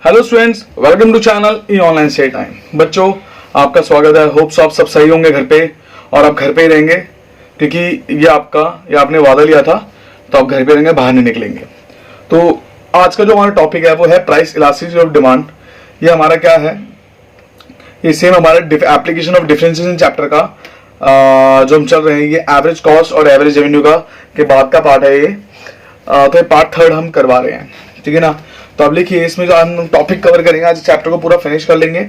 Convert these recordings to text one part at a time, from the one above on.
Hello students, welcome to channel E online study time. बच्चों, आपका स्वागत है। होप्स आप सब सही होंगे घर पे, और आप घर पे ही रहेंगे क्योंकि ये आपने वादा लिया था, तो आप घर पे रहेंगे, बाहर नहीं निकलेंगे। तो आज का जो हमारा टॉपिक है वो है प्राइस इलास्टिसिटी ऑफ डिमांड। ये हमारा क्या है, ये सेम हमारा एप्लीकेशन ऑफ डिफरेंशिएशन चैप्टर का जो हम चल रहे हैं, ये एवरेज कॉस्ट और एवरेज रेवेन्यू का के बाद का पार्ट है ये। तो ये पार्ट थर्ड हम करवा रहे हैं, ठीक है ना। तो अब लिखिए, इसमें जो हम टॉपिक कवर करेंगे, आज चैप्टर को पूरा फिनिश कर लेंगे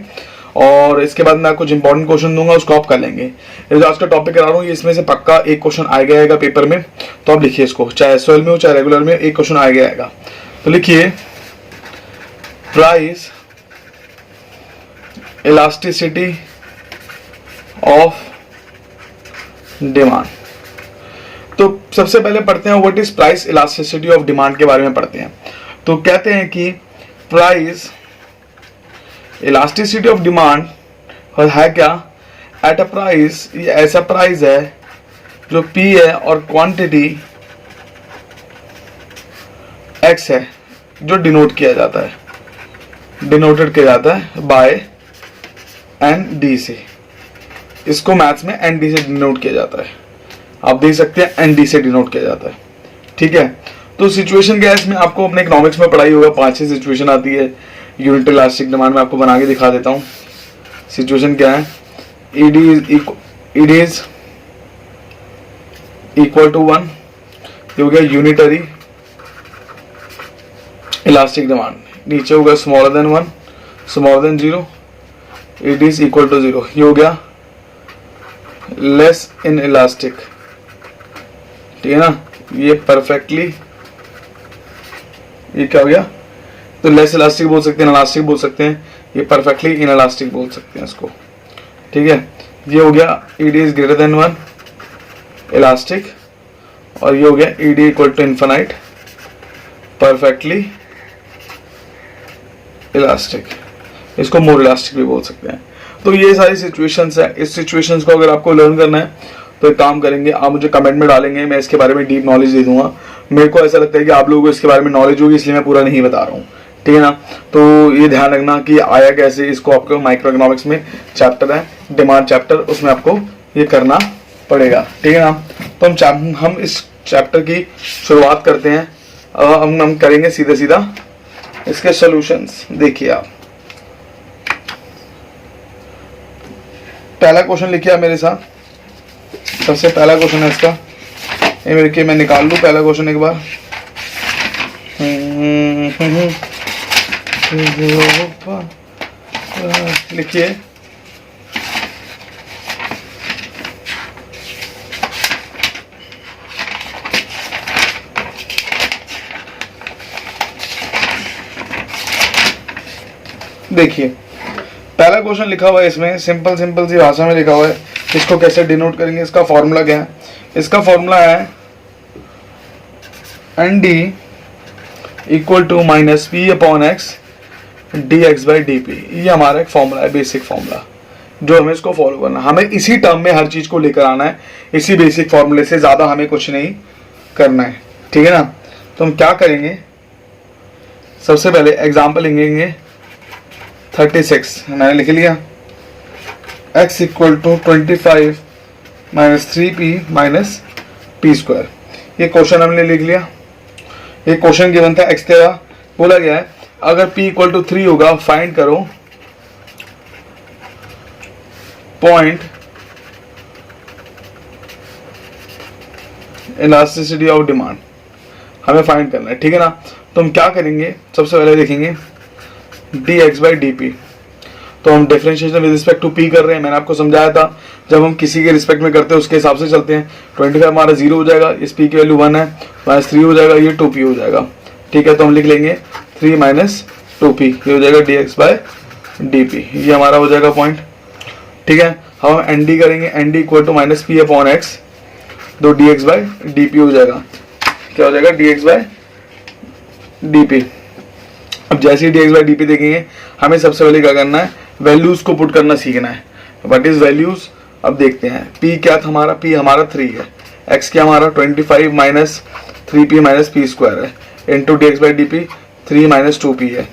और इसके बाद मैं कुछ इंपॉर्टेंट क्वेश्चन दूंगा, उसको आप कर लेंगे। ये जो आज का टॉपिक करा रहा हूँ, इसमें से पक्का एक क्वेश्चन आएगा पेपर में। तो आप लिखिए इसको, चाहे एसओएल में हो चाहे रेगुलर में, एक क्वेश्चन आएगा। तो लिखिए, प्राइस इलास्टिसिटी ऑफ डिमांड। तो सबसे पहले पढ़ते हैं what is price elasticity of demand के बारे में पढ़ते हैं। तो कहते हैं कि प्राइस इलास्टिसिटी ऑफ डिमांड है क्या, एट अ प्राइस, ये ऐसा प्राइस है जो P है और क्वांटिटी X है, जो डिनोटेड किया जाता है बाय ND से। इसको मैथ्स में ND से डिनोट किया जाता है, आप देख सकते हैं ND से डिनोट किया जाता है, ठीक है। तो सिचुएशन क्या है इसमें, आपको अपने इकोनॉमिक्स में पढ़ाई होगा, 5-6 सिचुएशन आती है यूनिट इलास्टिक डिमांड में। आपको बना के दिखा देता हूँ। सिचुएशन क्या है, इट इज इक्वल टू 1, ये हो गया यूनिटरी इलास्टिक डिमांड। नीचे होगा smaller than 1, smaller than 0, it is equal to 0, ये हो गया लेस इन इलास्टिक, ठीक है ना। ये परफेक्टली, ये क्या हो गया, तो लेस इलास्टिक बोल सकते हैं, इलास्टिक बोल सकते हैं, ये परफेक्टली इन इलास्टिक बोल सकते हैं इसको, ठीक है। ये हो गया Ed is greater than 1 elastic, और ये हो गया Ed equal to infinite perfectly elastic, इसको मोर इलास्टिक भी बोल सकते हैं। तो ये सारी सिचुएशंस है। इस सिचुएशंस को अगर आपको लर्न करना है तो एक काम करेंगे, आप मुझे कमेंट में डालेंगे, मैं इसके बारे में डीप नॉलेज दे दूंगा। मेरे को ऐसा लगता है कि आप लोगों को इसके बारे में नॉलेज होगी, इसलिए मैं पूरा नहीं बता रहा हूँ, ठीक है ना। तो ये ध्यान रखना कि आया कैसे, इसको आपको माइक्रो इकोनॉमिक्स में चैप्टर है डिमांड चैप्टर, उसमें आपको ये करना पड़ेगा, ठीक है ना। तो हम इस चैप्टर की शुरुआत करते हैं। हम करेंगे सीधा इसके सोल्यूशंस। देखिए, आप पहला क्वेश्चन लिखिए आप मेरे साथ। सबसे पहला क्वेश्चन है इसका, ये मेरे के मैं निकाल लूँ पहला क्वेश्चन एक बार। लिखिए, देखिए पहला क्वेश्चन लिखा हुआ है, इसमें सिंपल सी भाषा में लिखा हुआ है। इसको कैसे डिनोट करेंगे, इसका फॉर्मूला क्या है, इसका फॉर्मूला है ND equal to minus P upon X dx by dP। ये हमारा एक फॉर्मूला है, बेसिक फॉर्मूला, जो हमें इसको फॉलो करना है। हमें इसी टर्म में हर चीज को लेकर आना है, इसी बेसिक फॉर्मूले से, ज्यादा हमें कुछ नहीं करना है, ठीक है ना। तो हम क्या करेंगे, सबसे पहले एग्जाम्पल लेंगे 36, मैंने लिख लिया, x equal to 25 minus 3p minus p square. ये क्वेश्चन हमने लिख लिया। ये क्वेश्चन गिवन था, x तेरा बोला गया है अगर p इक्वल टू 3 होगा, फाइंड करो पॉइंट इलास्टिसिटी ऑफ डिमांड, हमें फाइंड करना है, ठीक है ना। तो हम क्या करेंगे, सबसे पहले देखेंगे dx बाई dp। तो हम differentiation with respect to p कर रहे हैं, मैंने आपको समझाया था, जब हम किसी के रिस्पेक्ट में करते हैं उसके हिसाब से चलते हैं। 25 हमारा 0 हो जाएगा, इस p की वैल्यू 1 है, माइनस 3 हो जाएगा, ये 2p हो जाएगा, ठीक है। तो हम लिख लेंगे 3 माइनस 2p, ये हो जाएगा dx बाय dp, ये हमारा हो जाएगा पॉइंट, ठीक है। हम ND करेंगे, ND equal to minus P upon X, दो dx बाय dp हो जाएगा, क्या हो जाएगा dx बाय dp। अब जैसे ही dx बाई dp देखेंगे, हमें सबसे पहले क्या करना है, वैल्यूज को पुट करना सीखना है। व्हाट इज वैल्यूज, अब देखते हैं। p क्या था हमारा, p हमारा 3 है, x क्या हमारा 25 minus 3p minus p square है, into dx by dp 3 minus 2p है,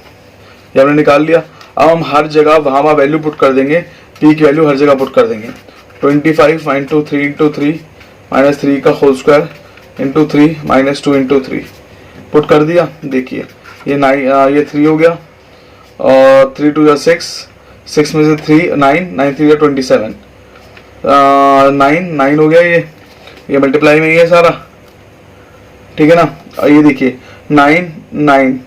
ये हमने निकाल लिया। अब हम हर जगह वहाँ वैल्यू पुट कर देंगे, पी की वैल्यू हर जगह पुट कर देंगे। 25 इंटू 3 माइनस 3 का whole square into 3 minus 2 into 3 put कर दिया। देखिए ये 3 हो गया और 3 2 6, 6 में से 3 9, 9 3 27, 9 हो गया। ये मल्टीप्लाई में ही है सारा, ठीक है ना। और ये देखिए 9 9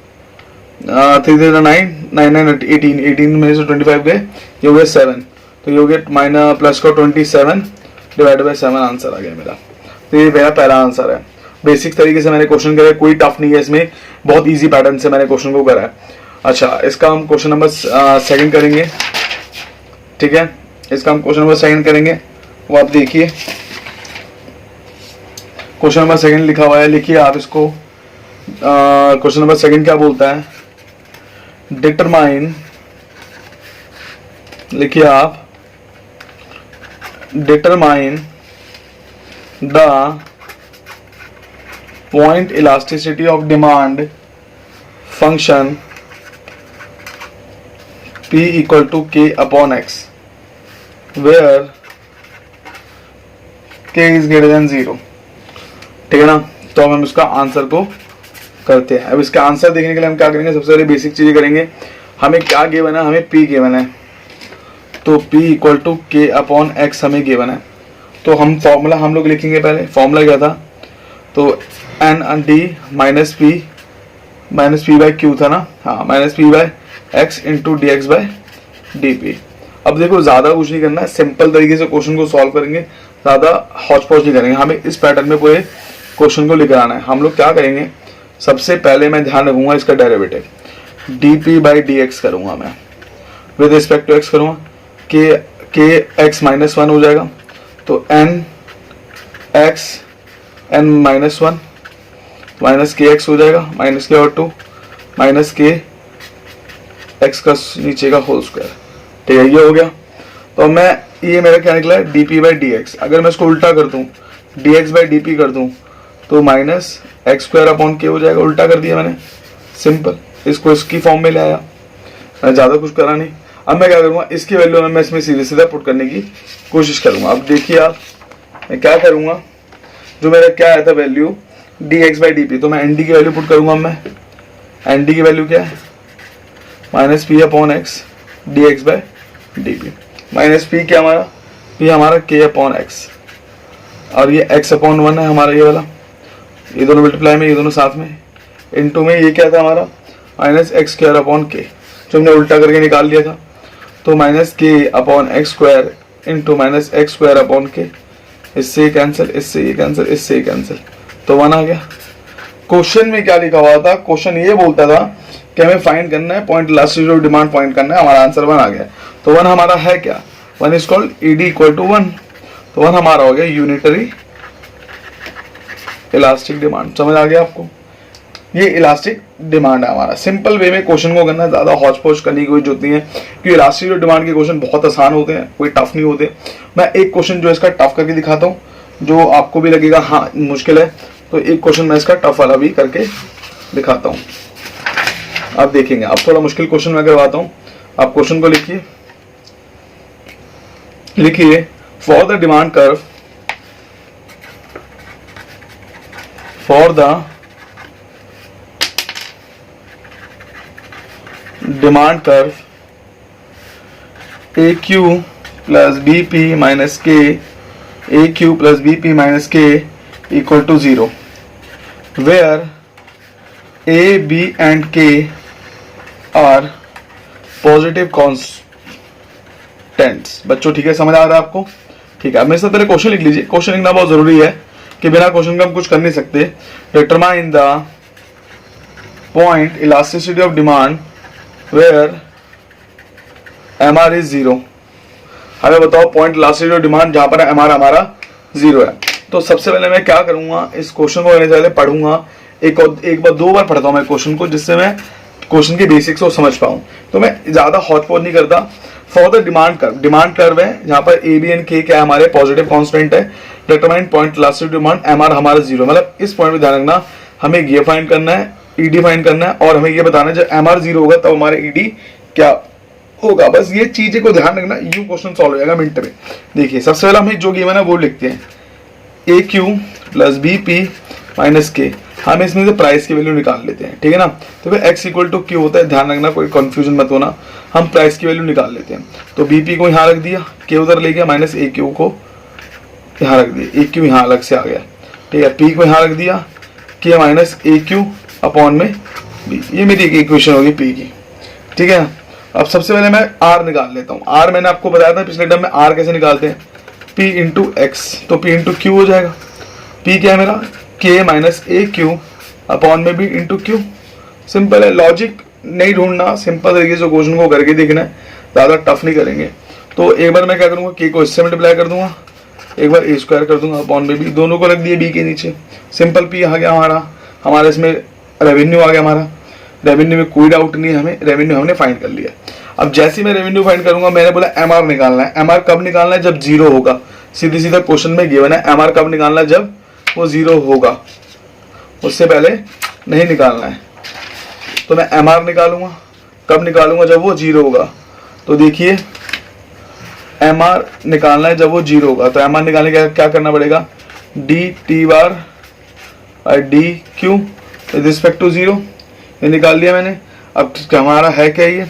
3 3 9 9 9 18, 18 में से 25 गए, ये हो गया 7, तो ये हो गया माइनस प्लस का 27 डिवाइड बाय 7 आंसर आ गया मेरा। तो ये मेरा पहला आंसर है। बेसिक तरीके से मैंने क्वेश्चन करा है, कोई टफ नहीं है इसमें, बहुत इजी पैटर्न से मैंने क्वेश्चन को करा है। अच्छा, इसका हम क्वेश्चन नंबर सेकंड करेंगे, ठीक है। इसका हम क्वेश्चन नंबर सेकंड करेंगे, वो आप देखिए। क्वेश्चन नंबर सेकंड लिखा हुआ है, लिखिए आप इसको। क्वेश्चन नंबर सेकंड क्या बोलता है, डिटरमाइन, लिखिए आप, determine the point elasticity of demand function P equal to K upon X where K is greater than 0, ठीक है ना। तो अब हम इसका आंसर को करते हैं। अब इसका आंसर देखने के लिए हम क्या करेंगे, सबसे पहले बेसिक चीजें करेंगे। हमें क्या गिवन है, हमें P गिवन है, तो P equal to K upon X हमें गिवन है। तो हम फॉर्मूला हम लोग लिखेंगे। पहले फॉर्मूला क्या था, तो N d minus p by q था ना, हाँ, minus p by x into D x by D p. अब देखो ज़्यादा कुछ नहीं करना है, सिंपल तरीके से क्वेश्चन को सॉल्व करेंगे, ज़्यादा हौच पौच नहीं करेंगे। हमें इस पैटर्न में पूरे क्वेश्चन को लेकर आना है। हम लोग क्या करेंगे, सबसे पहले मैं ध्यान रखूंगा इसका derivative, D p by D x करूँगा मैं, विद रिस्पेक्ट टू एक्स करूँगा, के एक्स माइनस 1 हो जाएगा, तो n x n minus 1 minus k x हो जाएगा, माइनस के और 2 माइनस के एक्स का नीचे का होल स्क्वायर, ठीक है, ये हो गया। तो मैं, ये मेरा क्या निकला है, D p by D x. अगर मैं इसको उल्टा कर दूं, D x by D P कर दूं, तो माइनस एक्स स्क्वायर अपॉन के हो जाएगा। उल्टा कर दिया मैंने, सिंपल, इसको इसकी फॉर्म में ले आया, मैं ज़्यादा कुछ करा नहीं। अब मैं क्या करूँगा, इसकी वैल्यू में मैं इसमें सीधे सीधा पुट करने की कोशिश करूँगा। अब देखिए आप, मैं क्या करूँगा, जो मेरा क्या आया था value D x by D P, तो मैं एन डी की वैल्यू पुट करूँगा। मैं एन डी की वैल्यू क्या है, minus P upon x D x by D P. Minus P क्या हमारा, पी हमारा के अपॉन एक्स, और ये एक्स अपॉन 1 है हमारा, ये वाला, ये दोनों मल्टीप्लाई में, ये दोनों साथ में, इनटू में ये क्या था हमारा, माइनस एक्स स्क्वायर अपॉन के, जो हमने उल्टा करके निकाल लिया था। तो माइनस के upon x square into minus x square upon के, इससे ये कैंसिल, इससे ये कैंसिल, इससे ये कैंसिल, तो 1 आ गया। क्वेश्चन में क्या लिखा हुआ था, क्वेश्चन ये बोलता था कि हमें फाइंड करना है point elasticity of demand, point करना है। हमारा आंसर 1 आ गया। तो 1 हमारा है क्या, 1 is called ED equal to 1, तो 1 हमारा हो गया यूनिटरी इलास्टिक डिमांड। समझ आ गया आपको, ये इलास्टिक डिमांड है हमारा। सिंपल वे में क्वेश्चन को करना, ज्यादा हौच पौच करने की कोई जरूरत नहीं है, क्योंकि इलास्टिक डिमांड के क्वेश्चन बहुत आसान होते हैं, कोई टफ नहीं होते। मैं एक क्वेश्चन जो इसका टफ करके दिखाता हूँ, जो आपको भी लगेगा हाँ मुश्किल है, तो एक क्वेश्चन मैं इसका टफ वाला भी करके दिखाता हूँ, आप देखेंगे। आप थोड़ा मुश्किल क्वेश्चन मैं करवाता हूँ, आप क्वेश्चन को लिखिए, लिखिए for the demand curve, for the demand curve a q plus b p minus k, a q plus b p minus k equal to 0, where a b and k are positive constants. बच्चों ठीक है, समझ आ रहा है आपको, ठीक है। अब मेरे से पहले क्वेश्चन लिख लीजिए, क्वेश्चन लिखना बहुत जरूरी है, कि बिना क्वेश्चन के हम कुछ कर नहीं सकते। Determine the point elasticity of demand where m r is 0। हमें बताओ पॉइंट इलास्टिसिटी ऑफ डिमांड जहां पर एम आर हमारा 0 है। तो सबसे पहले मैं क्या करूंगा, इस क्वेश्चन को करने से पहले पढ़ूंगा, एक बार 2 बार पढ़ता हूं मैं क्वेश्चन को, जिससे मैं क्वेश्चन के बेसिक्स को समझ पाऊं। तो मैं ज्यादा हौच पौच नहीं करता। For the demand curve, demand curve है जहां पर ए बी एंड के क्या हमारे पॉजिटिव कांस्टेंट है। Determine point elasticity demand m r हमारा 0, मतलब इस पॉइंट पे ध्यान रखना, हमें ये फाइंड करना है ईडी फाइंड करना है और हमें ये बताना है जब एमआर 0 होगा तब हमारा ईडी क्या होगा। बस ये चीजें को ध्यान रखना, यू क्वेश्चन सॉल्व हो जाएगा मिनट में। देखिए सबसे पहले हमें जो गिवन है वो लिखते हैं, a q plus b p minus k. हम इसमें से प्राइस की वैल्यू निकाल लेते हैं, ठीक है ना। तो फिर एक्स इक्वल टू क्यू होता है, ध्यान रखना कोई कंफ्यूजन मत होना। हम प्राइस की वैल्यू निकाल लेते हैं, तो बी पी को यहाँ रख दिया, के उधर ले गया, माइनस ए क्यू को यहाँ रख दिया, ए क्यू यहाँ अलग से आ गया, ठीक है। पी को यहाँ रख दिया, के माइनस ए क्यू अपॉन में बी। ये मेरी एक इक्वेशन होगी पी की, ठीक है। अब सबसे पहले मैं आर निकाल लेता हूँ। आर मैंने आपको बताया था पिछले टर्म में आर कैसे निकालते हैं, पी इंटू एक्स, तो पी इंटू क्यू हो जाएगा। पी क्या है मेरा, k minus a q upon में बी इंटू क्यू। सिंपल है, लॉजिक नहीं ढूंढना, सिंपल तरीके से क्वेश्चन को करके देखना है, ज़्यादा टफ नहीं करेंगे। तो एक बार मैं क्या करूँगा, के को इससे मल्टीप्लाई कर दूंगा, एक बार ए स्क्वायर कर दूंगा अपॉन में बी, दोनों को रख दिए बी के नीचे। सिंपल पी आ गया हमारा इसमें रेवेन्यू आ गया हमारा। रेवेन्यू में कोई डाउट नहीं है, हमें रेवेन्यू हमने फाइंड कर लिया। अब जैसे मैं रेवेन्यू फाइंड करूंगा, मैंने बोला एमआर निकालना है। एमआर कब निकालना है, जब 0 होगा। सीधी सीधा क्वेश्चन में गिवन है, एमआर कब निकालना है, जब वो 0 होगा, उससे पहले नहीं निकालना है। तो मैं एमआर निकालूंगा, कब निकालूंगा, जब वो 0 होगा। तो देखिए एमआर निकालना है जब वो 0 होगा, तो एमआर निकालने के क्या करना पड़ेगा, d t bar by d q with respect to 0। ये निकाल लिया मैंने। अब हमारा है क्या, ये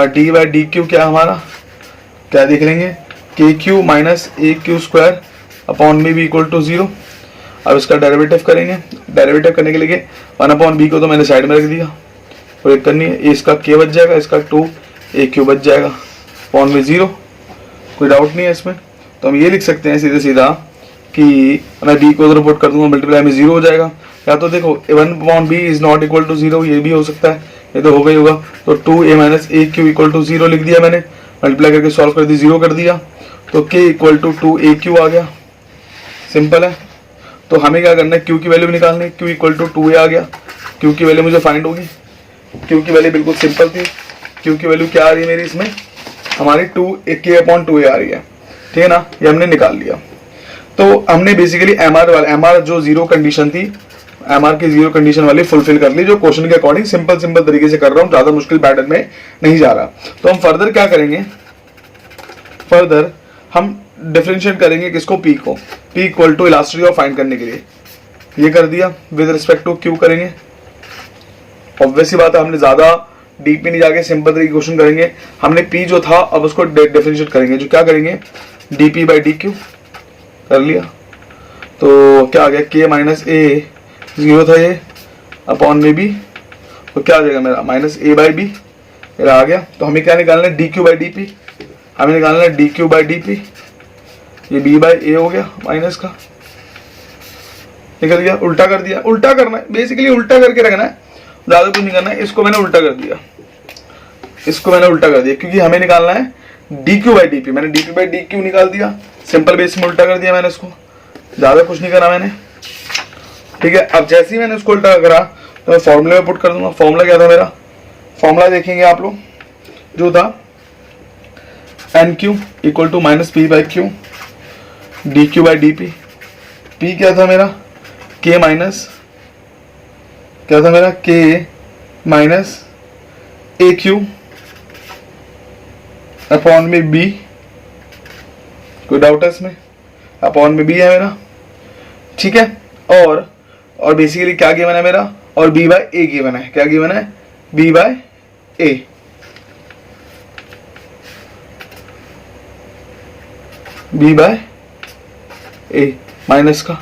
डी बाई डी क्यू क्या हमारा, क्या देख लेंगे, के Q minus a Q square upon में बी इक्वल टू 0। अब इसका डेरिवेटिव करेंगे। डेरिवेटिव करने के लिए 1 अपॉन बी को तो मैंने साइड में रख दिया, और एक करनी है, इसका के बच जाएगा, इसका 2 ए क्यू बच जाएगा अपॉन में 0। कोई डाउट नहीं है इसमें। तो हम ये लिख सकते हैं सीधे सीधा कि मैं बी को उधर पुट कर दूंगा, मल्टीप्लाई में 0 हो जाएगा। या तो देखो 1 upon b is not equal to 0, ये भी हो सकता है, ये तो होगा ही होगा। तो 2a minus a q equal to 0 लिख दिया मैंने, मल्टीप्लाई करके सॉल्व कर दी, 0 कर दिया, तो k equal to 2a q आ गया। सिंपल है। तो हमें क्या करना है, q की वैल्यू निकालनी है। q इक्वल टू 2a आ गया, q की वैल्यू मुझे फाइंड होगी। q की वैल्यू बिल्कुल सिंपल थी। q की वैल्यू क्या आ रही है मेरी इसमें, हमारी 2k अपॉन 2a आ रही है, ठीक है ना। ये हमने निकाल लिया। तो हमने बेसिकली एमआर जो 0 कंडीशन थी, एमआर की 0 कंडीशन वाली फुलफिल कर ली, जो क्वेश्चन के अकॉर्डिंग सिंपल तरीके से कर रहा हूँ, ज्यादा मुश्किल पैटर्न में नहीं जा रहा। तो हम फर्दर क्या करेंगे, फर्दर हम डिफरेंशिएट करेंगे किसको, पी को। P equal to elasticity of find करने के लिए ये कर दिया, विद रिस्पेक्ट टू क्यू करेंगे। ऑब्वियस बात है, हमने ज्यादा डीप में नहीं जाके सिंपल तरीके क्वेश्चन करेंगे। हमने पी जो था अब उसको डिफरेंशिएट करेंगे, जो क्या करेंगे, D p by d Q कर लिया। तो क्या आ गया, के माइनस ए 0 था ये अपॉन में बी, तो क्या आ जाएगा मेरा, माइनस ए बाई बी मेरा आ गया। तो हमें क्या निकालना है, d q by D P, हमें निकालना है d q by D P. ये बी बाई ए हो गया माइनस का, निकल गया, उल्टा कर दिया। उल्टा करना है बेसिकली, उल्टा करके रखना है, ज्यादा कुछ नहीं करना है। इसको मैंने उल्टा कर दिया, इसको मैंने उल्टा कर दिया, क्योंकि हमें निकालना है d q by D p. मैंने d p by d q निकाल दिया, सिंपल बेस में उल्टा कर दिया मैंने इसको, ज्यादा कुछ नहीं करा मैंने, ठीक है। अब जैसे ही मैंने उसको उल्टा करा तो मैं फॉर्मूले में पुट कर दूंगा। फॉर्मूला क्या था मेरा, फॉर्मूला देखेंगे आप लोग, जो था n q equal to minus p by q d q by D p. P क्या था मेरा, के माइनस, क्या था मेरा, k minus a q upon में बी। कोई डाउट है इसमें, अपॉन में बी है मेरा, ठीक है। और बेसिकली क्या गिवन है मेरा, और बी बाय ए गिवन है। क्या गिवन है, बी बाय ए। बी बाय ए माइनस का,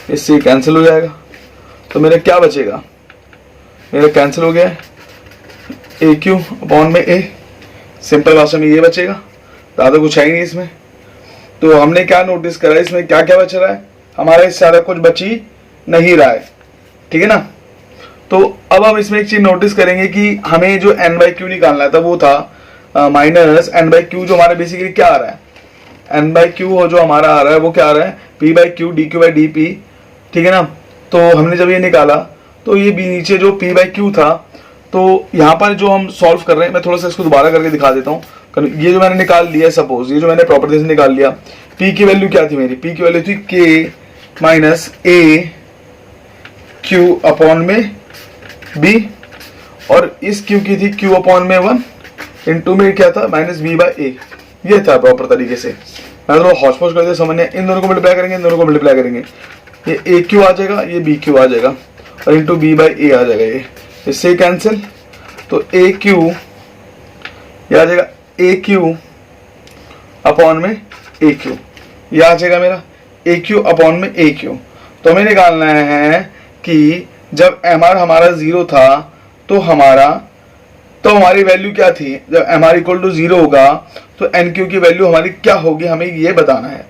इससे कैंसिल हो जाएगा। तो मेरा क्या बचेगा, मेरा कैंसिल हो गया है, ए क्यू अपॉन में ए। सिंपल भाषा में ये बचेगा, ज़्यादा कुछ है ही नहीं इसमें। तो हमने क्या नोटिस करा, इसमें क्या क्या बच रहा है, हमारा इससे ज़्यादा कुछ बची नहीं रहा है, ठीक है ना। तो अब हम इसमें एक चीज नोटिस करेंगे कि हमें जो एन बाई क्यू निकालना था वो था माइनस एन बाई क्यू, जो हमारा बेसिकली क्या आ रहा है, एन बाई क्यू जो हमारा आ रहा है वो क्या आ रहा है, P by q d q by D P, ठीक है ना। तो हमने जब ये निकाला तो ये बी नीचे जो पी बाई क्यू था, तो यहाँ पर जो हम सॉल्व कर रहे हैं, मैं थोड़ा सा इसको दोबारा करके दिखा देता हूँ। ये जो मैंने निकाल लिया, सपोज ये जो मैंने प्रॉपर्टी से निकाल लिया, पी की वैल्यू क्या थी मेरी, पी की वैल्यू थी के माइनस ए क्यू अपॉन में बी, और इस क्यू की थी क्यू अपॉन में 1 इंटू में क्या था माइनस बी बाई ए। ये था प्रॉपर तरीके से। मैं तो हॉच पॉच कर दिया समझने, इन दोनों को मल्टीप्लाई करेंगे, इन दोनों को मल्टीप्लाई करेंगे, ये ए क्यू आ जाएगा, ये बी क्यू आ जाएगा, और इंटू बी बाई ए आ जाएगा। ये इससे कैंसिल, तो ए क्यू ये आ जाएगा ए क्यू अपॉन में ए क्यू, ये आ जाएगा मेरा ए क्यू अपॉन में ए क्यू। तो हमें निकालना है कि जब एम आर हमारा 0 था तो हमारी वैल्यू क्या थी। जब एम आर इक्वल टू 0 होगा तो एन क्यू की वैल्यू हमारी क्या होगी, हमें ये बताना है।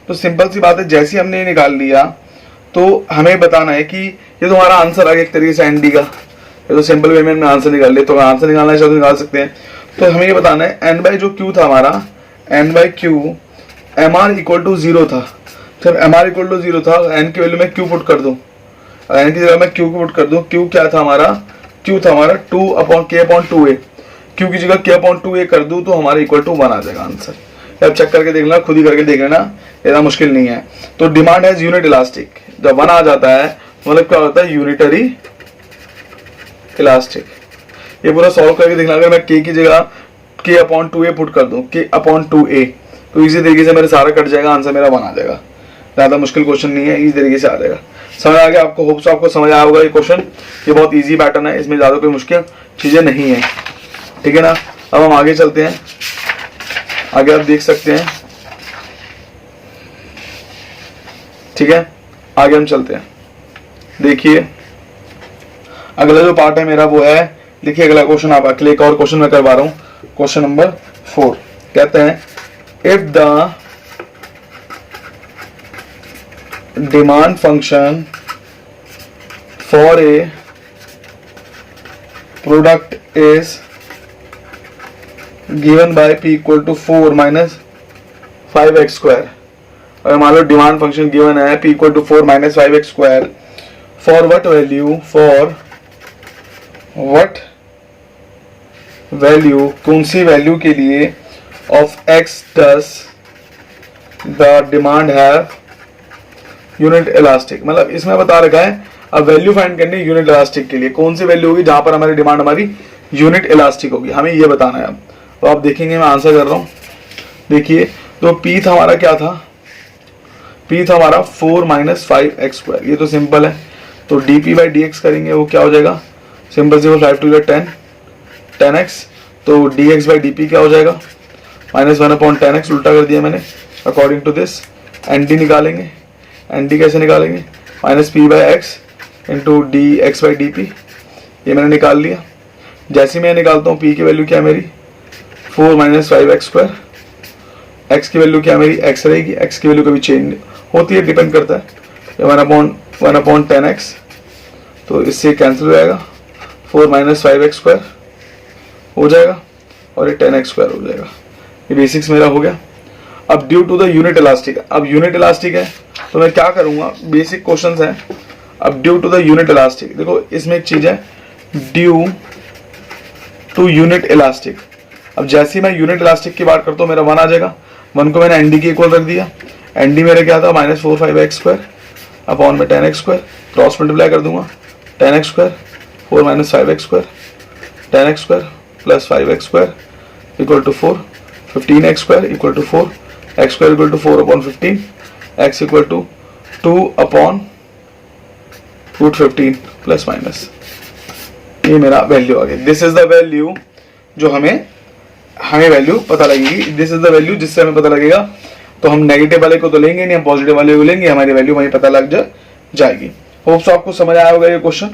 तो सिंपल सी बात है, जैसे ही हमने ये निकाल लिया तो हमें बताना है कि ये तो हमारा आंसर आ गया एक तरीके से एन डी का। ये तो सिंपल वे में आंसर निकाल लिया, तो आंसर निकालना है तो निकाल सकते हैं। तो हमें ये बताना है एन बाई जो क्यू था हमारा, n by q m are equal to 0 था। जब एम आर इक्वल टू 0 था, एन की वैल्यू में क्यू पुट कर दूं, एन की जगह मैं क्यू को पुट कर दूं। क्यू क्या था हमारा, क्यू था हमारा 2 अपॉन के अपॉन 2a। क्यू की जगह के अपॉन 2a कर दूं तो हमारा इक्वल टू 1 आ जाएगा आंसर। अब चेक करके देख लेना, खुद ही करके देख लेना, इतना मुश्किल नहीं है। तो डिमांड है यूनिट इलास्टिक, जब 1 आ जाता है मतलब क्या होता है, यूनिटरी इलास्टिक। ये पूरा सॉल्व करके देखना, अगर मैं के की जगह के अपॉन 2a पुट कर दूं, के अपॉन 2a, तो इसी तरीके से मेरे सारा कट जाएगा, आंसर मेरा 1 आ जाएगा। ज्यादा मुश्किल क्वेश्चन नहीं है, इसी तरीके से आ जाएगा। समझ आ गया आपको, होप्स आपको समझ आया होगा। ये क्वेश्चन ये बहुत इजी पैटर्न है, इसमें ज्यादा कोई मुश्किल चीजें नहीं है, ठीक है ना। अब हम आगे चलते हैं, आगे आप देख सकते हैं, ठीक है। आगे हम चलते हैं, देखिए अगला जो पार्ट है मेरा वो है, देखिए अगला क्वेश्चन आप अगले एक और क्वेश्चन मैं करवा रहा हूं, क्वेश्चन नंबर 4। कहते हैं if the demand function for a product is given by p equal to 4 minus 5x square. और मान लो डिमांड फंक्शन गिवन है p equal to 4 minus 5x square, for what value, for what value, कौन सी value के लिए of x does the demand have unit elastic. मतलब इसमें बता रखा है अब वैल्यू फाइंड करनी है यूनिट इलास्टिक के लिए, कौन सी वैल्यू होगी जहां पर हमारी डिमांड हमारी यूनिट इलास्टिक होगी, हमें ये बताना है। अब तो आप देखेंगे मैं आंसर कर रहा हूं, देखिए तो P था हमारा क्या था, P था हमारा 4 माइनस 5x स्क्वायर, ये तो सिंपल है। तो dp बाई dx करेंगे, वो क्या हो जाएगा, सिंपल से 5 टू 10x, तो dx बाई dp क्या हो जाएगा, माइनस 1 अपॉन 10x, उल्टा कर दिया मैंने अकॉर्डिंग टू दिस। nd निकालेंगे, nd कैसे निकालेंगे, minus p by x into D x by D P, ये मैंने निकाल लिया। जैसे मैं निकालता हूँ p की वैल्यू क्या मेरी 4 माइनस 5x स्क्वायर, x की वैल्यू क्या मेरी x रहेगी, x की वैल्यू कभी चेंज होती है, डिपेंड करता है, 1 अपॉन 10x, तो इससे कैंसिल हो जाएगा, 4 माइनस 5x स्क्वायर हो जाएगा और ये 10x स्क्वायर हो जाएगा। ये बेसिक्स मेरा हो गया। अब due to the unit elastic, अब यूनिट इलास्टिक है तो मैं क्या करूंगा, बेसिक क्वेश्चंस है। अब due to the unit elastic, देखो इसमें एक चीज है ड्यू टू यूनिट इलास्टिक। अब जैसे ही मैं यूनिट इलास्टिक की बात करता हूँ मेरा 1 आ जाएगा, 1 को मैंने एनडी के इक्वल रख दिया, एनडी मेरा क्या था माइनस 4 5x स्क्वायर अपॉन में 10x स्क्वायर, क्रॉस मल्टीप्लाई कर दूंगा 10x square 4 minus 5x square 10x square plus 5x square equal to 4, 15x square equal to 4, x square equal to 4 upon 15, x equal to 2 upon root 15 plus minus, ये मेरा value आ गया। This is the value जो हमें value पता लगेगी, this is the value जिससे हमें पता लगेगा। तो हम नेगेटिव वाले को तो लेंगे नहीं, हम पॉजिटिव वाले को लेंगे, हमारी वैल्यू वहीं पता लग जाएगी। होप्स आपको समझ आया होगा ये क्वेश्चन,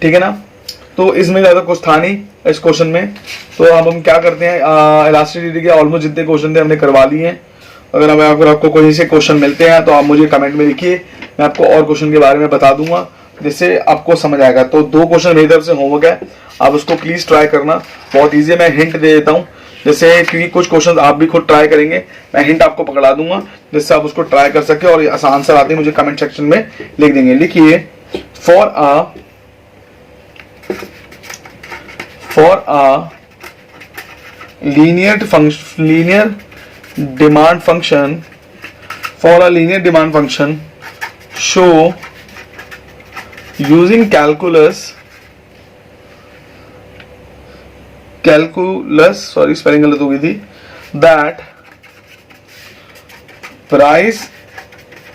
ठीक है ना। तो इसमें ज्यादा कुछ था नहीं इस क्वेश्चन में। तो अब हम क्या करते हैं, इलास्टिसिटी के ऑलमोस्ट जितने क्वेश्चन थे हमने करवा लिए हैं। अगर आपको कोई से क्वेश्चन मिलते हैं तो आप मुझे कमेंट में लिखिए, मैं आपको और क्वेश्चन के बारे में बता दूंगा जिससे आपको समझ आएगा। तो 2 क्वेश्चन मेरी तरफ से होमवर्क है, आप उसको प्लीज ट्राई करना, बहुत ईजी। मैं हिंट दे देता हूँ, जैसे क्योंकि कुछ क्वेश्चन आप भी खुद ट्राई करेंगे, मैं हिंट आपको पकड़ा दूंगा जिससे आप उसको ट्राई कर सके और आंसर आते मुझे कमेंट सेक्शन में लिख देंगे। लिखिए for a linear demand function show using calculus calculus, sorry spelling गलत हो गई थी, that price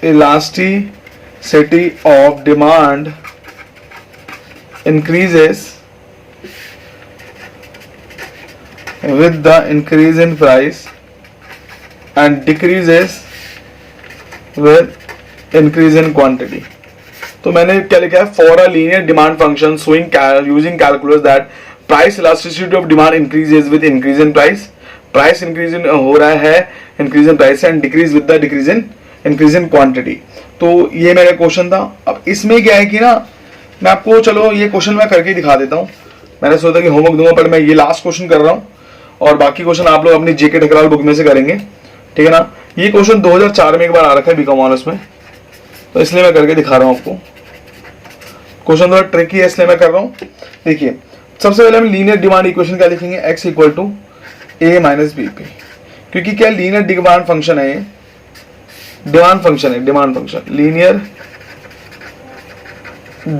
elasticity of demand increases with the increase in price and decreases with increase in quantity. तो मैंने क्या लिखा है, for a linear demand function showing using calculus that price elasticity of demand increases with increase in price, price increase हो रहा है increase in price and decrease with the decrease in quantity. तो ये मेरा क्वेश्चन था। अब इसमें क्या है कि ना, मैं आपको चलो ये क्वेश्चन मैं करके दिखा देता हूँ। मैंने सोचा कि होमवर्क दूंगा, पर मैं ये लास्ट क्वेश्चन कर रहा हूँ और बाकी क्वेश्चन आप लोग अपनी जेके ठकराल बुक में से करेंगे, ठीक है ना। ये क्वेश्चन 2004 में एक बार आ रखा है बीकॉम ऑनर्स में, तो इसलिए मैं करके दिखा रहा हूँ आपको। क्वेश्चन थोड़ा ट्रिकी है इसलिए मैं कर रहा हूँ। देखिए सबसे पहले हम लीनियर डिमांड इक्वेशन क्या लिखेंगे, x equal to a minus B p, क्योंकि क्या लीनियर डिमांड फंक्शन है, ये डिमांड फंक्शन है, demand function, linear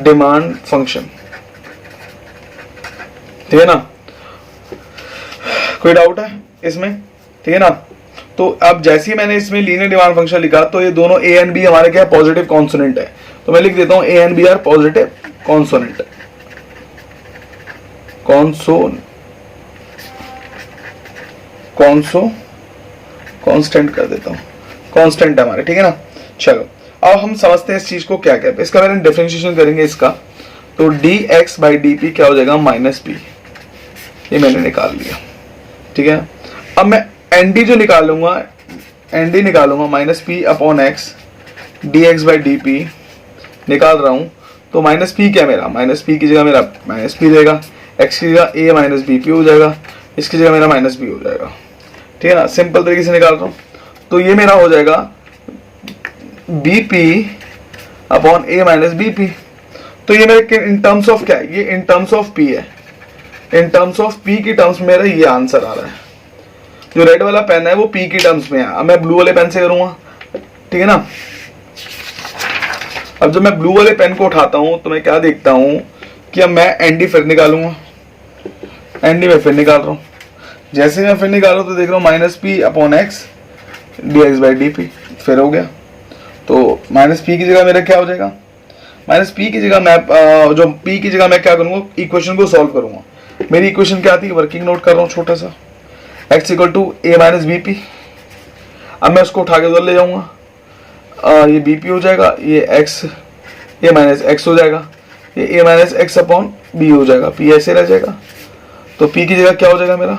demand function, ठीक है ना। कोई डाउट है इसमें, ठीक है ना। तो अब जैसे ही मैंने इसमें लीनियर डिमांड फंक्शन लिखा, तो ये दोनों ए एंड बी हमारे क्या पॉजिटिव कॉन्सोनेंट है, तो मैं लिख देता हूं a and b are positive consonant, constant कर देता हूं, कांस्टेंट है हमारे, ठीक है ना। चलो अब हम समझते हैं इस चीज को क्या क्या है। इसका मैंने डिफरेंशिएशन करेंगे इसका, तो dx बाई डी पी क्या हो जाएगा, माइनस पी, ये मैंने निकाल लिया, ठीक है। अब मैं एनडी जो निकालूंगा, एनडी निकालूंगा minus P upon x D x by D P निकाल रहा हूं, तो माइनस पी क्या मेरा, माइनस पी की जगह मेरा माइनस पी रहेगा, एक्स की जगह ए माइनस बी पी हो जाएगा, इसकी जगह मेरा माइनस बी हो जाएगा, ठीक है ना। सिंपल तरीके से निकाल रहा हूं, तो ये मेरा हो जाएगा B P upon A minus B P. तो ये मेरे इन टर्म्स ऑफ क्या है, ये इन टर्म्स ऑफ पी है, इन टर्म्स ऑफ पी की टर्म्स में मेरा ये आंसर आ रहा है। जो रेड वाला पेन है वो पी की टर्म्स में है। अब मैं ब्लू वाले पेन से करूंगा, ठीक है ना। अब जब मैं ब्लू वाले पेन को उठाता हूं तो मैं क्या देखता हूं कि अब मैं एनडी फिर निकालूंगा, एनडी में फिर निकाल रहा हूं। जैसे मैं फिर निकाल रहा हूं तो देख रहा हूं minus P upon x D x by D P, फिर हो गया। तो माइनस पी की जगह मेरा क्या हो जाएगा, माइनस पी की जगह मैं जो पी की जगह मैं क्या करूंगा, इक्वेशन को सॉल्व करूंगा। मेरी इक्वेशन क्या थी, वर्किंग नोट कर रहा हूँ छोटा सा, x equal to a minus B p. अब मैं उसको उठा के उधर ले जाऊंगा, ये बी पी हो जाएगा, ये एक्स ए माइनस एक्स हो जाएगा, ये ए माइनस एक्स अपॉन बी हो जाएगा, पी ऐसे रह जाएगा। तो पी की जगह क्या हो जाएगा मेरा,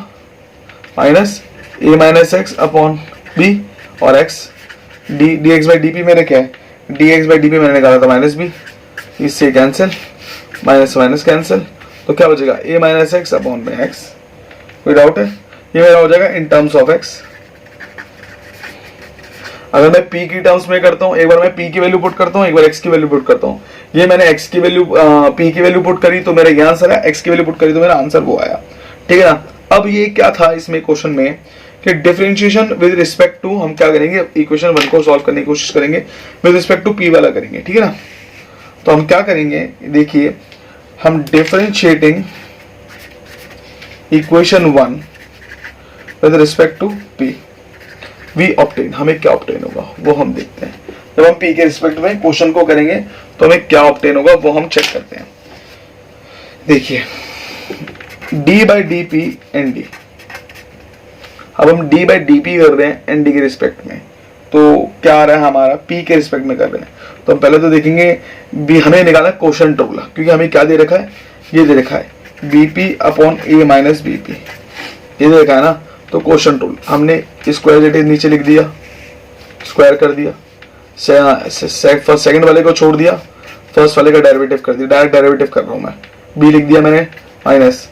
minus A minus X upon B, और x D x by D P मेरे क्या है, D x by D p मैंने निकाला था माइनस बी, इससे कैंसिल, माइनस माइनस कैंसिल, तो क्या बचेगा ए माइनस एक्स अपॉन में एक्स। कोई डाउट है, ये मेरा हो जाएगा इन टर्म्स ऑफ एक्स। अगर मैं p की टर्म्स में करता हूं, एक बार मैं p की वैल्यू पुट करता हूं, एक बार x की वैल्यू पुट करता हूं। ये मैंने x की वैल्यू p की वैल्यू पुट करी तो मेरा ये आंसर है, x की वैल्यू पुट करी तो मेरा आंसर वो आया, ठीक है ना। अब ये क्या था इसमें क्वेश्चन में कि डिफरेंशिएशन विद रिस्पेक्ट टू, हम क्या करेंगे, इक्वेशन 1 को सॉल्व करने की कोशिश करेंगे, विद रिस्पेक्ट टू p वाला करेंगे, ठीक है ना। तो हम क्या करेंगे, देखिए हम differentiating equation 1 with respect to p we obtain, हमें क्या ऑब्टेन होगा वो हम देखते हैं। जब हम p के रिस्पेक्ट में क्वेश्चन को करेंगे तो हमें क्या ऑब्टेन होगा वो हम चेक करते हैं। देखिए d by D P N D, अब हम d बाई डी पी कर रहे हैं एन डी के रिस्पेक्ट में, तो क्या आ रहा है हमारा, p के रिस्पेक्ट में कर रहे हैं। तो हम पहले तो देखेंगे b, हमें निकाला क्वोशंट रूल, क्योंकि हमें क्या दे रखा है, ये दे रखा है B P upon A minus B P, ये दे रखा है ना। तो क्वोशंट रूल हमने स्क्वायर जेट नीचे लिख दिया, स्क्वायर कर दिया, फर्स्ट सेकंड वाले को छोड़ दिया, फर्स्ट वाले का डेरिवेटिव कर दिया, डायरेक्ट डेरिवेटिव कर रहा हूं मैं, b लिख दिया मैंने माइनस,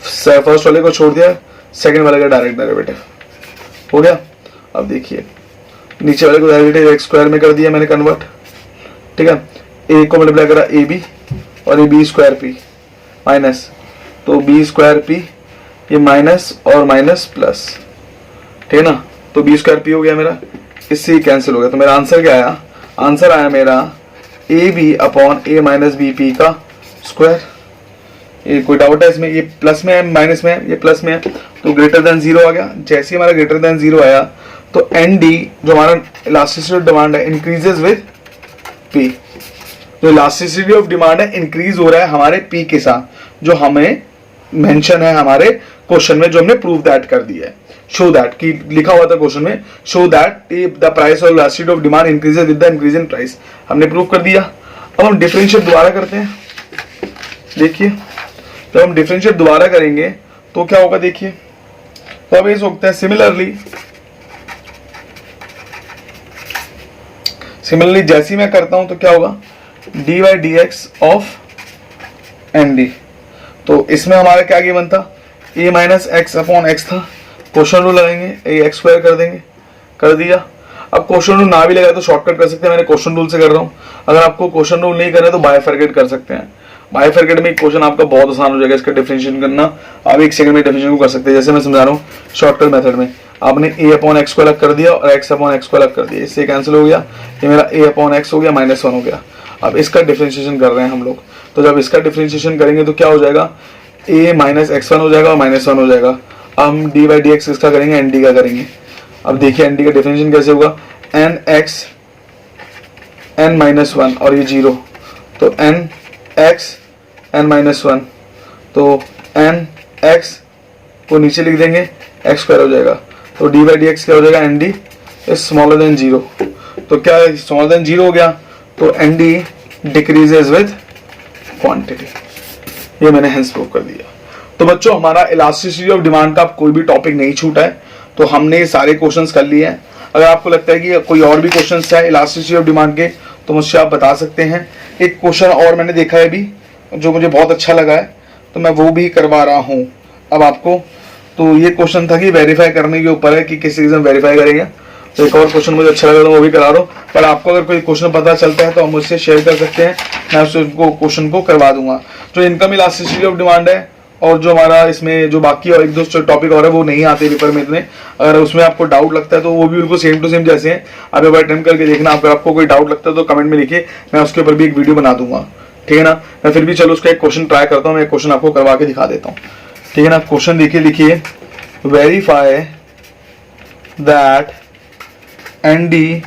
फर्स्ट वाले को छोड़ दिया, सेकंड वाले का डायरेक्ट डेरिवेटिव हो गया। अब देखिए नीचे वाले को डेरिवेटिव एक्स स्क्वायर में कर दिया मैंने कन्वर्ट, ठीक है। ए को मल्टीप्लाई करा ए बी और ये बी स्क्वायर पी माइनस, तो बी स्क्वायर पी, ये माइनस और माइनस प्लस, ठीक है ना। तो बी स्क्वायर पी हो गया मेरा, इससे ही कैंसिल हो गया। तो मेरा आंसर क्या आया, आंसर आया मेरा A B upon A minus B P का स्क्वायर, ये कोई डाउट है इसमें? ये प्लस में है माइनस में है? ये प्लस में है तो ग्रेटर देन 0 आ गया। जैसे ही हमारा ग्रेटर देन 0 आया तो एन डी जो हमारा इलास्टिसिटी ऑफ डिमांड है इंक्रीजेस विद पी। तो इलास्टिसिटी ऑफ डिमांड है इंक्रीज हो रहा है हमारे पी के साथ, जो हमें मेंशन है हमारे क्वेश्चन में, जो हमने प्रूव दैट कर दिया है। शो दैट कि लिखा हुआ था क्वेश्चन में, show that the price of elasticity of demand increases with the increase in price. हमने प्रूव कर दिया। अब हम डिफरेंशिएट दोबारा करते हैं। देखिए जब हम डिफरेंशिएट दोबारा करेंगे तो क्या होगा, देखिए तो अब ये सोचते हैं सिमिलरली जैसे ही मैं करता हूं तो क्या होगा, D Y D X of N D. तो इसमें हमारा क्या गिवन था, A minus X upon X था। क्वेश्चन रूल लगाएंगे, ए एक्स स्क्वायर कर देंगे, कर दिया। अब क्वेश्चन रूल ना भी लगा तो शॉर्टकट कर सकते हैं, मैंने क्वेश्चन रूल से कर रहा हूं। अगर आपको क्वेश्चन रूल नहीं करना है तो बायफरकेट कर सकते हैं। बायफरकेट में क्वेश्चन आपका बहुत आसान हो जाएगा, इसका डिफरेंशिएशन करना आप 1 सेकंड में डिफरेंशिएशन को कर सकते हैं। जैसे मैं समझा रहा हूँ शॉर्टकट मेथड में, आपने ए अपॉन एक्स को अलग कर दिया और एक्स अपॉन एक्स को अलग कर दिया, इससे कैंसिल हो गया। ये मेरा ए अपॉन एक्स हो गया, -1 हो गया। अब इसका डिफरेंशिएशन कर रहे हैं हम लोग, तो जब इसका डिफरेंशिएशन करेंगे तो क्या हो जाएगा, ए माइनस x1 हो जाएगा और -1 हो जाएगा। अब हम डी बाई डी एक्स किसका करेंगे, एन डी का करेंगे। अब देखिए एन डी का डिफरेंशिएशन कैसे होगा, एन एक्स एन -1 और ये 0, तो एन एक्स एन -1, तो एन एक्स को नीचे लिख देंगे, एक्स स्क्वायर हो जाएगा। तो डी बाई डी एक्स क्या हो जाएगा, N D is smaller than 0। तो क्या स्मॉलर देन 0 हो गया, तो N D decreases with quantity. ये मैंने हेंस प्रूव कर दिया। तो बच्चों हमारा इलास्टिसिटी ऑफ डिमांड का कोई भी टॉपिक नहीं छूटा है, तो हमने ये सारे क्वेश्चंस कर लिए हैं। अगर आपको लगता है कि कोई और भी क्वेश्चंस है इलास्टिसिटी ऑफ डिमांड के तो मुझसे आप बता सकते हैं। एक क्वेश्चन और मैंने देखा है अभी जो मुझे बहुत अच्छा लगा है, तो मैं वो भी करवा रहा हूँ अब आपको। तो ये क्वेश्चन था कि वेरीफाई करने के ऊपर है कि किस रीजन वेरीफाई करेंगे। तो एक और क्वेश्चन मुझे अच्छा लगा तो वो भी करा रहा हूँ। पर आपको अगर कोई क्वेश्चन पता चलता है तो आप मुझसे शेयर कर सकते हैं, मैं उसको क्वेश्चन को करवा दूंगा। जो इनकम इलास्टिसिटी ऑफ डिमांड है और जो हमारा इसमें जो बाकी और 1-2 टॉपिक और है वो नहीं आते पेपर में इतने, अगर उसमें आपको डाउट लगता है तो वो भी बिल्कुल सेम टू सेम जैसे हैं, आप एक बार अटेम्प्ट करके देखना। अगर आपको कोई डाउट लगता है तो कमेंट में लिखिए, मैं उसके ऊपर भी एक वीडियो बना दूंगा, ठीक है ना। मैं फिर भी चलो उसका एक क्वेश्चन ट्राई करता हूँ, मैं एक क्वेश्चन आपको करवा के दिखा देता हूँ, ठीक है ना। क्वेश्चन देखिए, लिखिए verify that N D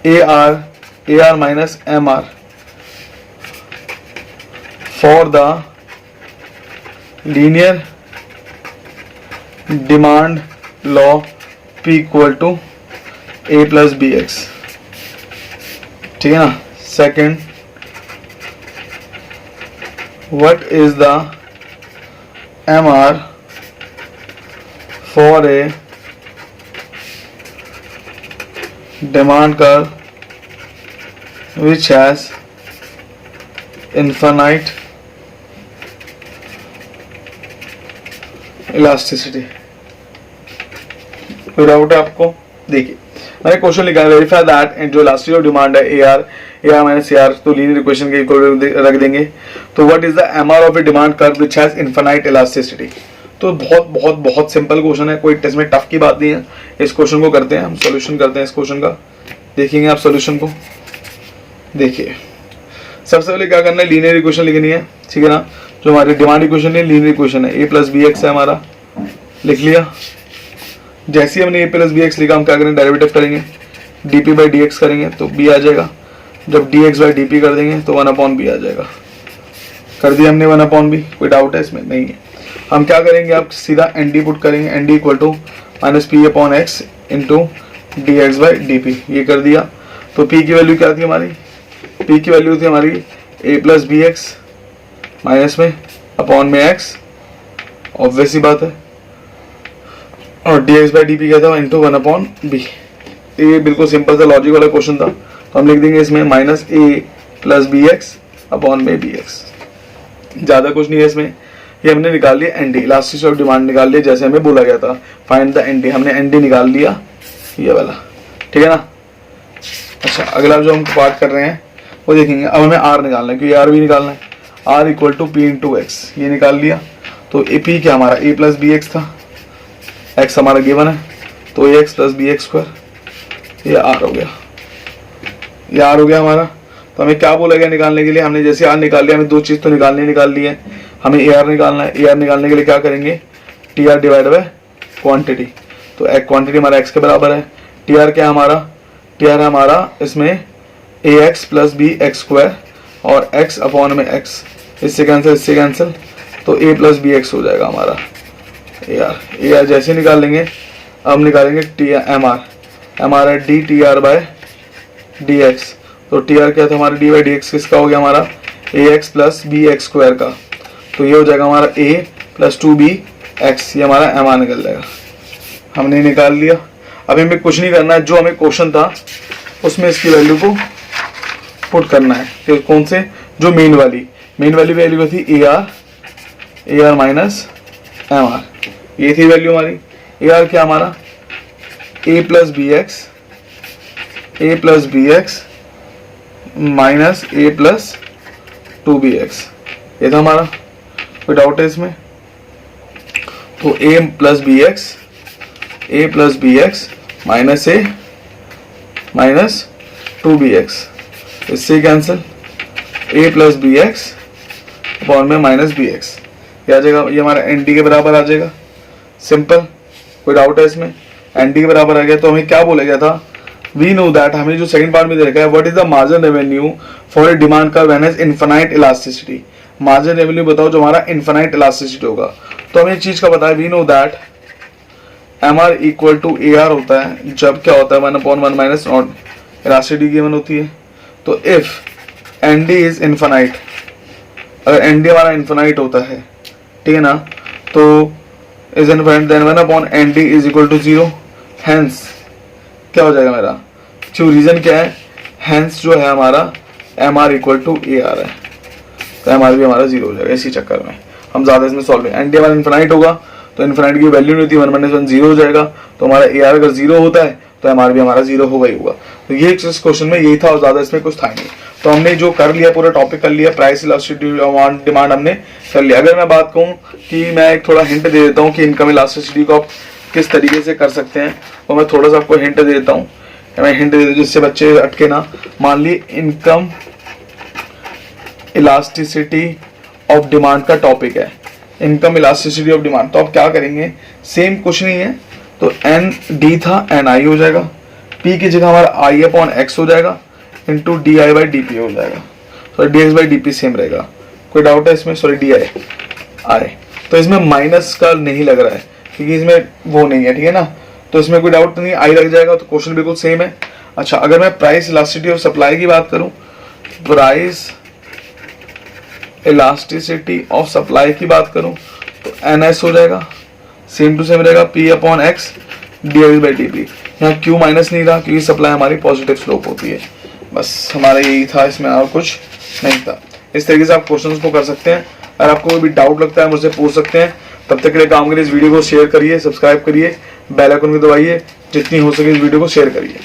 A R minus M R for the linear demand law P equal to A plus B X, ठीक है ना। Second, what is the MR for a demand curve which has infinite elasticity? कोई doubt है आपको? देखिए मैंने question लिखा है, वेरीफाई दैट जो इलास्टिसिटी ऑफ डिमांड है ए आर माइनस ए आर, तो लीनियर इक्वेशन के इक्वल रख देंगे। तो what is the MR of A demand curve which has infinite elasticity. तो बहुत बहुत बहुत सिंपल क्वेश्चन है, कोई टेस्ट में टफ की बात नहीं है। इस क्वेश्चन को करते हैं हम, सॉल्यूशन करते हैं इस क्वेश्चन का। देखेंगे आप सॉल्यूशन को, देखिए सबसे पहले क्या करना है, लीनियर इक्वेशन लिखनी है, ठीक है ना। जो हमारी डिमांड इक्वेशन है लीनियर इक्वेशन है, ए प्लस बी एक्स है हमारा, लिख लिया। जैसे ही हमने ए प्लस बी एक्स लिखा, हम क्या करेंगे, डेरिवेटिव करेंगे, D p by D x करेंगे तो बी आ जाएगा। जब D x by D P कर देंगे तो 1/b आ जाएगा। कर दिया हमने 1/b, कोई डाउट है इसमें? नहीं है। हम क्या करेंगे, आप सीधा एन डी पुट करेंगे, N D equal to minus P upon X into D x by D P, ये कर दिया। तो पी की वैल्यू क्या थी हमारी, पी की वैल्यू थी हमारी ए प्लस बी एक्स माइनस में अपॉन में एक्स, ऑब्वियस ही बात है, और D x by D P क्या था, इंटू 1/b। ये बिल्कुल सिंपल सा लॉजिक वाला क्वेश्चन था, तो हम लिख देंगे इसमें minus A plus B X upon में बी एक्स। ज़्यादा कुछ नहीं है इसमें। ये हमने निकाल लिया N D, elasticity of demand निकाल लिया, जैसे हमें बोला गया था फाइंड द एन डी, हमने एन डी निकाल लिया ये वाला, ठीक है ना। अच्छा अगला जो हम बात कर रहे हैं वो देखेंगे। अब हमें आर निकालना है, क्योंकि आर भी निकालना है। R equal to p into x, ये निकाल लिया। तो ए पी क्या हमारा, ए प्लस बी एक्स था, एक्स हमारा गिवन है, तो a x plus B x square, ये आर हो गया, ये आर हो गया हमारा। तो हमें क्या बोला गया निकालने के लिए, हमने जैसे आर निकाल लिया, हमें दो चीज़ तो निकाल ली है। हमें ए आर निकालना है। ए आर निकालने के लिए क्या करेंगे, T R divide by quantity. तो एक क्वांटिटी हमारा एक्स के बराबर है, टी आर क्या है हमारा, टी आर है हमारा इसमें a x plus B x square और एक्स अपॉन में एक्स, इससे कैंसिल, तो ए प्लस बी एक्स हो जाएगा हमारा ए आर जैसे निकाल लेंगे। अब निकालेंगे टी एम आर है D T R by D X. तो टी आर क्या था हमारा, डी बाई डी एक्स किसका हो गया हमारा, a x plus B x square का। तो ये हो जाएगा हमारा ए प्लस 2b एक्स, ये हमारा एम आर निकल जाएगा। हमने निकाल लिया। अब हमें कुछ नहीं करना है, जो हमें क्वेश्चन था उसमें इसकी वैल्यू को पुट करना है। तो कौन से, जो मेन वाली वैल्यू थी A R minus M R, ये थी वैल्यू हमारी। ए आर क्या हमारा, ए plus B X minus A plus 2b X, ये था हमारा। कोई डाउट है इसमें? तो ए plus B X minus A minus 2b X, इससे cancel, A plus B X upon में माइनस बी एक्स, क्या आ जाएगा, ये हमारा एन डी के बराबर आ जाएगा। सिंपल, कोई डाउट है इसमें? एन डी के बराबर आ गया। तो हमें क्या बोला गया था, वी नो दैट, हमें जो सेकंड पार्ट में देखा है, what is the margin revenue for a demand curve when has infinite elasticity. Margin revenue बताओ जो हमारा इनफाइनाइट इलास्टिसिटी होगा। तो हमें एक चीज का पता है, we know that M are equal to A R होता है जब क्या होता है 1/1 माइनस नॉट इलास्टिसिटी गिवन होती है। तो if N D is infinite, अगर एन डी हमारा इनफाइनाइट होता है, ठीक है ना, तो is infinite then 1/ND is equal to 0। Hence क्या हो जाएगा मेरा, जो रीजन क्या है, हेंस जो है हमारा M are equal to A R है, तो एम आर भी हमारा 0 हो जाएगा। इसी चक्कर में हम ज्यादा इसमें सॉल्व है। एन डी हमारा इनफाइनाइट होगा तो इनफाइनाइट की वैल्यू नहीं होती, 1/1 0 हो जाएगा। तो हमारा ए आर अगर 0 होता है तो एम आर भी हमारा 0 होगा ही होगा। तो ये इस क्वेश्चन में यही था और ज्यादा इसमें कुछ था नहीं। तो हमने जो कर लिया, पूरा टॉपिक कर लिया, प्राइस इलास्टिसिटी डिमांड हमने कर लिया। अगर मैं बात कहूँ कि मैं एक थोड़ा हिंट दे देता हूँ कि इनकम इलास्टिसिटी को आप किस तरीके से कर सकते हैं, तो मैं थोड़ा सा आपको हिंट दे देता हूँ। मैं हिंट दे देता हूँ जिससे बच्चे अटके ना। मान ली इनकम इलास्टिसिटी ऑफ डिमांड का टॉपिक है, इनकम इलास्टिसिटी ऑफ डिमांड। तो आप क्या करेंगे, सेम कुछ नहीं है, तो एन डी था एन आई हो जाएगा, पी की जगह हमारा आई अपॉन एक्स हो जाएगा into D I by D P हो जाएगा। Sorry D x by D P same रहेगा। कोई डाउट है इसमें? सॉरी डी आई, तो इसमें माइनस का नहीं लग रहा है क्योंकि इसमें वो नहीं है, ठीक है ना, तो इसमें कोई डाउट नहीं, आई लग जाएगा। तो क्वेश्चन बिल्कुल सेम है। अच्छा, अगर मैं प्राइस इलास्टिसिटी ऑफ सप्लाई की बात करूं, प्राइस इलास्टिसिटी ऑफ सप्लाई की बात करूं तो एन एस हो जाएगा, सेम टू सेम रहेगा, P upon x D x by D P. यहाँ क्यू माइनस नहीं रहा क्योंकि सप्लाई हमारी पॉजिटिव स्लोप होती है। बस हमारा यही था, इसमें और कुछ नहीं था। इस तरीके से आप क्वेश्चंस को कर सकते हैं। अगर आपको कोई भी डाउट लगता है मुझसे पूछ सकते हैं। तब तक के लिए काम करिए, इस वीडियो को शेयर करिए, सब्सक्राइब करिए, बेल आइकन को दबाइए, जितनी हो सके इस वीडियो को शेयर करिए।